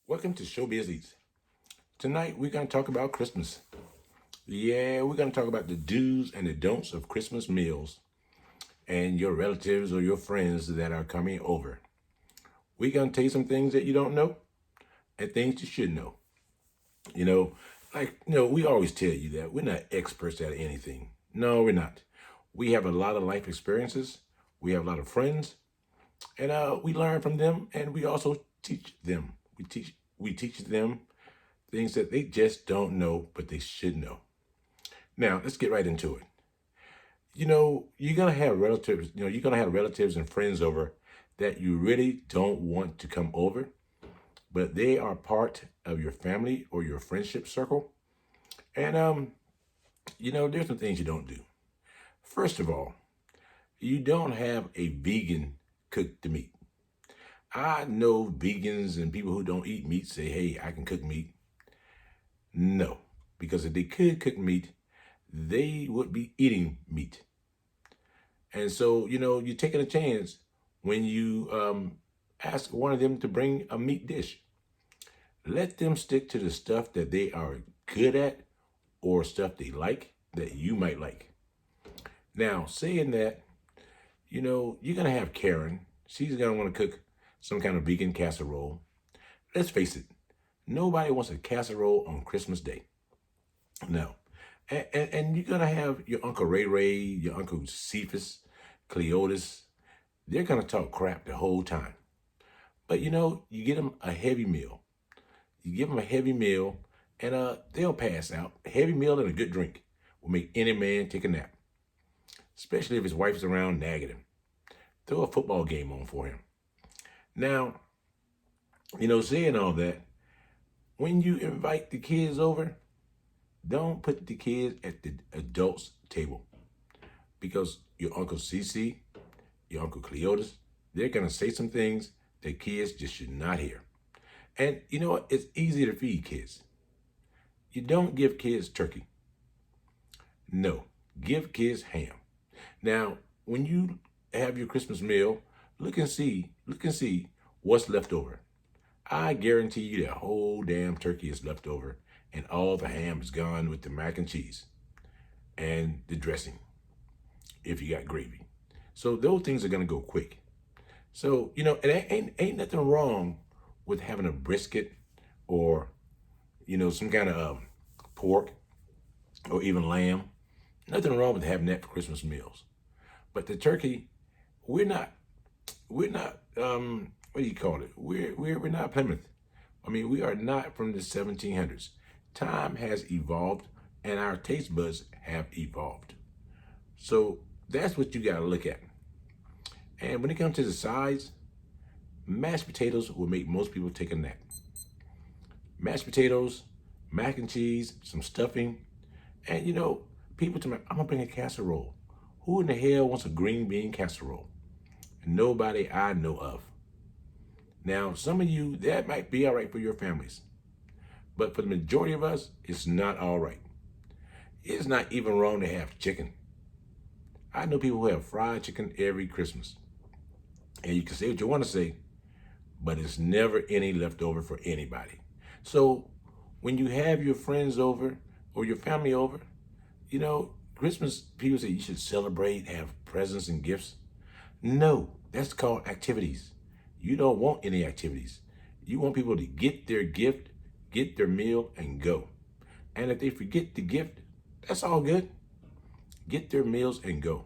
Welcome to Showbiz Eats. Tonight we're going to talk about Christmas. Yeah, we're going to talk about the do's and the don'ts of Christmas meals and your relatives or your friends that are coming over. We're going to tell you some things that you don't know and things you should know. You know, we always tell you that we're not experts at anything. No, we're not. We have a lot of life experiences. We have a lot of friends, and we learn from them, and we also teach them. We teach them things that they just don't know, but they should know. Now, let's get right into it. You're gonna have relatives. You're gonna have relatives and friends over that you really don't want to come over, but they are part of your family or your friendship circle. And there's some things you don't do. First of all, you don't have a vegan cook the meat. I know vegans and people who don't eat meat say, "Hey, I can cook meat." No, because if they could cook meat, they would be eating meat. And so, you're taking a chance when you ask one of them to bring a meat dish. Let them stick to the stuff that they are good at or stuff they like that you might like. Now, saying that, you're going to have Karen. She's going to want to cook some kind of vegan casserole. Let's face it, nobody wants a casserole on Christmas Day. No. And you're going to have your Uncle Ray, your Uncle Cephas, Cleotis. They're going to talk crap the whole time. But you get them a heavy meal. You give them a heavy meal and they'll pass out. A heavy meal and a good drink will make any man take a nap, especially if his wife's around nagging him. Throw a football game on for him. Now, saying all that, when you invite the kids over, don't put the kids at the adults' table because your Uncle CC, your Uncle Cleotis, they're going to say some things that kids just should not hear. And you know what? It's easy to feed kids. You don't give kids turkey. No, give kids ham. Now, when you have your Christmas meal, look and see what's left over. I guarantee you that whole damn turkey is left over and all the ham is gone with the mac and cheese and the dressing, if you got gravy. So those things are gonna go quick. So, it ain't nothing wrong with having a brisket or, some kind of pork or even lamb. Nothing wrong with having that for Christmas meals. But the turkey, we're not what do you call it? We're not Plymouth. I mean, we are not from the 1700s. Time has evolved and our taste buds have evolved. So that's what you got to look at. And when it comes to the sides, mashed potatoes will make most people take a nap. Mashed potatoes, mac and cheese, some stuffing, and people tell me, "I'm gonna bring a casserole." Who in the hell wants a green bean casserole? Nobody I know of. Now, some of you, that might be all right for your families. But for the majority of us, it's not all right. It's not even wrong to have chicken. I know people who have fried chicken every Christmas. And you can say what you want to say, but it's never any left over for anybody. So when you have your friends over or your family over, Christmas, people say you should celebrate, have presents and gifts. No, that's called activities. You don't want any activities. You want people to get their gift, get their meal, and go. And if they forget the gift, that's all good. Get their meals and go.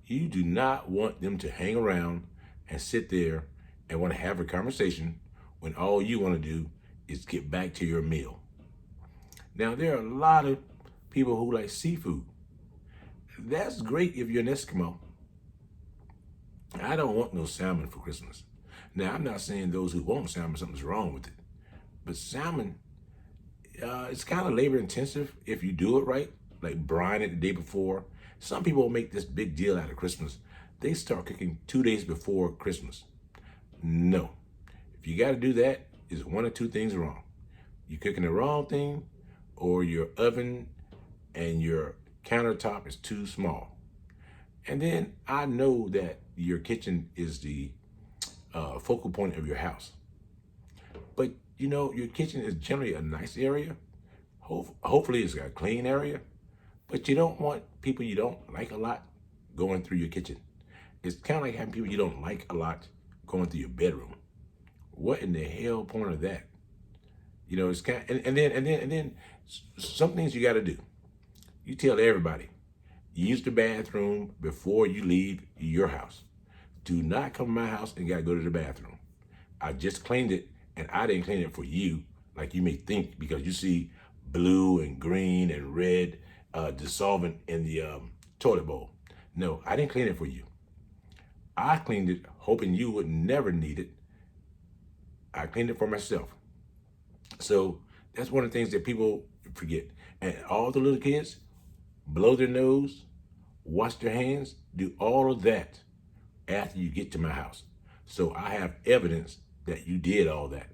You do not want them to hang around and sit there and want to have a conversation when all you want to do is get back to your meal. Now, there are a lot of people who like seafood. That's great if you're an Eskimo. I don't want no salmon for Christmas. Now, I'm not saying those who want salmon, something's wrong with it. But salmon, it's kind of labor intensive if you do it right, like brine it the day before. Some people make this big deal out of Christmas. They start cooking 2 days before Christmas. No. If you got to do that, it's one or two things wrong. You're cooking the wrong thing, or your oven and your countertop is too small. And then I know that your kitchen is the focal point of your house. But your kitchen is generally a nice area. Hopefully it's got a clean area. But you don't want people you don't like a lot going through your kitchen. It's kind of like having people you don't like a lot going through your bedroom. What in the hell point of that? It's kind of, and then some things you got to do. You tell everybody, use the bathroom before you leave your house. Do not come to my house and got to go to the bathroom. I just cleaned it, and I didn't clean it for you like you may think, because you see blue and green and red dissolvent in the toilet bowl. No, I didn't clean it for you. I cleaned it hoping you would never need it. I cleaned it for myself. So that's one of the things that people forget. And all the little kids, blow their nose, wash their hands, do all of that after you get to my house. So I have evidence that you did all that.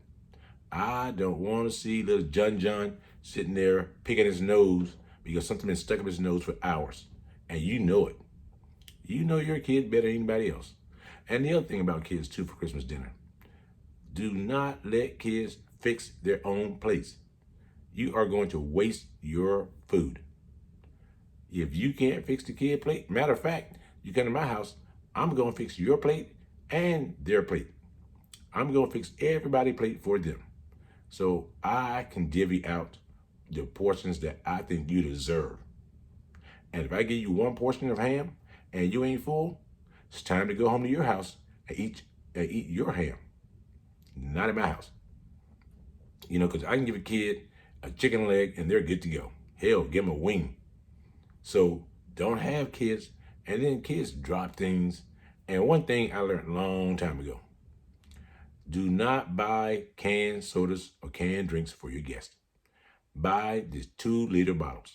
I don't want to see little John sitting there picking his nose because something been stuck up his nose for hours. And you know it. You know your kid better than anybody else. And the other thing about kids too for Christmas dinner, do not let kids fix their own plates. You are going to waste your food. If you can't fix the kid plate, matter of fact, you come to my house, I'm going to fix your plate and their plate. I'm going to fix everybody's plate for them. So I can divvy out the portions that I think you deserve. And if I give you one portion of ham and you ain't full, it's time to go home to your house and eat your ham. Not in my house. Because I can give a kid a chicken leg and they're good to go. Hell, give them a wing. So don't have kids, and then kids drop things. And one thing I learned a long time ago, do not buy canned sodas or canned drinks for your guests. Buy these 2-liter bottles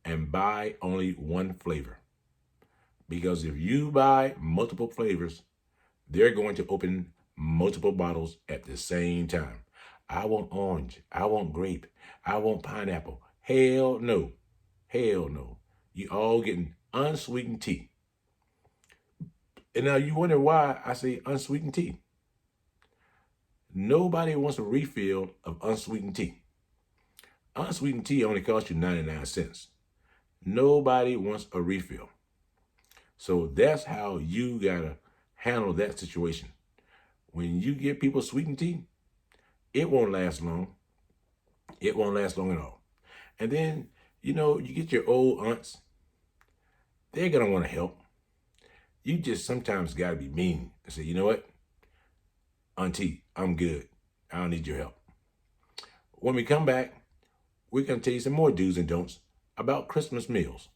and buy only one flavor. Because if you buy multiple flavors, they're going to open multiple bottles at the same time. I want orange. I want grape. I want pineapple. Hell no. Hell no. You all getting unsweetened tea. And now you wonder why I say unsweetened tea. Nobody wants a refill of unsweetened tea. Unsweetened tea only costs you 99 cents. Nobody wants a refill. So that's how you gotta handle that situation. When you give people sweetened tea, it won't last long. It won't last long at all. And then, you get your old aunts. They're going to want to help. You just sometimes got to be mean and say, you know what? Auntie, I'm good. I don't need your help. When we come back, we're going to tell you some more do's and don'ts about Christmas meals.